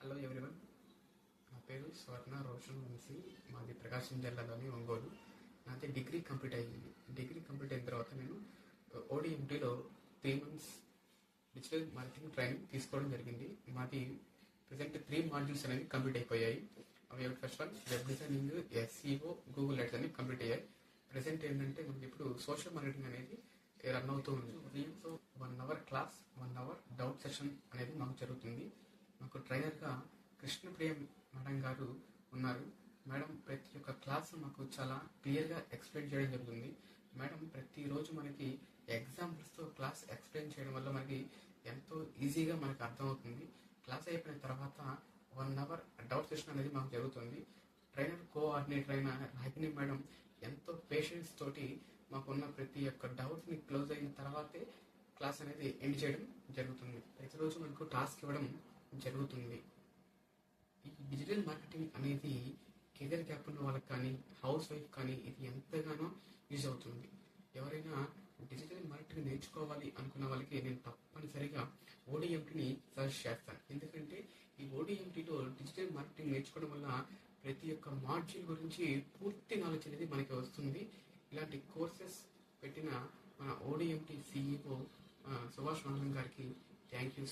Hello everyone, నా పేరు స్వర్ణ రోషన్ వంశీ. మాది ప్రకాశం జిల్లాలోని ఒంగోలు. నాది డిగ్రీ కంప్లీట్ అయ్యింది. డిగ్రీ కంప్లీట్ అయిన తర్వాత నేను ఓడిఎంటీలో 3 months డిజిటల్ మార్కెటింగ్ ట్రైనింగ్ తీసుకోవడం జరిగింది. మాది ప్రజెంట్ 3 modules అనేవి కంప్లీట్ అయిపోయాయి. అవి first one web designing, SEO, Google ads అనేవి కంప్లీట్ అయ్యాయి. ప్రజెంట్ ఏంటంటే మనకి ఇప్పుడు సోషల్ మార్కెటింగ్ అనేది రన్ అవుతూ ఉంది. దీంతో 1 hour class, 1 hour doubt session అనేది మాకు జరుగుతుంది. మాకు ట్రైనర్గా కృష్ణప్రియ మేడం గారు ఉన్నారు. మేడం ప్రతి ఒక్క క్లాస్ మాకు చాలా క్లియర్గా ఎక్స్ప్లెయిన్ చేయడం జరుగుతుంది. మేడం ప్రతిరోజు మనకి ఎగ్జాంపుల్స్తో క్లాస్ ఎక్స్ప్లెయిన్ చేయడం వల్ల మనకి ఎంతో ఈజీగా మనకు అర్థమవుతుంది. క్లాస్ అయిపోయిన తర్వాత 1 hour డౌట్ సెషన్ అనేది మాకు జరుగుతుంది. ట్రైనర్ కోఆర్డినేటర్ అయిన రాగిణి మేడం ఎంతో పేషెన్స్ తోటి మాకున్న ప్రతి ఒక్క డౌట్ని క్లోజ్ అయిన తర్వాతే క్లాస్ అనేది ఎండ్ చేయడం జరుగుతుంది. ప్రతిరోజు మనకు టాస్క్ ఇవ్వడం జరుగుతుంది. ఈ డిజిటల్ మార్కెటింగ్ అనేది కెరియర్ గ్యాప్ ఉన్న వాళ్ళకి కానీ, హౌస్ వైఫ్ కానీ ఇది ఎంతగానో యూజ్ అవుతుంది. ఎవరైనా డిజిటల్ మార్కెటింగ్ నేర్చుకోవాలి అనుకున్న వాళ్ళకి నేను తప్పనిసరిగా ఓడిఎంటీని సజెస్ట్ చేస్తాను. ఎందుకంటే ఈ ఓడిఎంటీలో డిజిటల్ మార్కెటింగ్ నేర్చుకోవడం వల్ల ప్రతి ఒక్క మాడ్యూల్ గురించి పూర్తి నాలెడ్జ్ అనేది మనకి వస్తుంది. ఇలాంటి కోర్సెస్ పెట్టిన మన ఓడిఎంటీ సిఇఓ సుభాష్ మంగళం గారికి థ్యాంక్ యూ.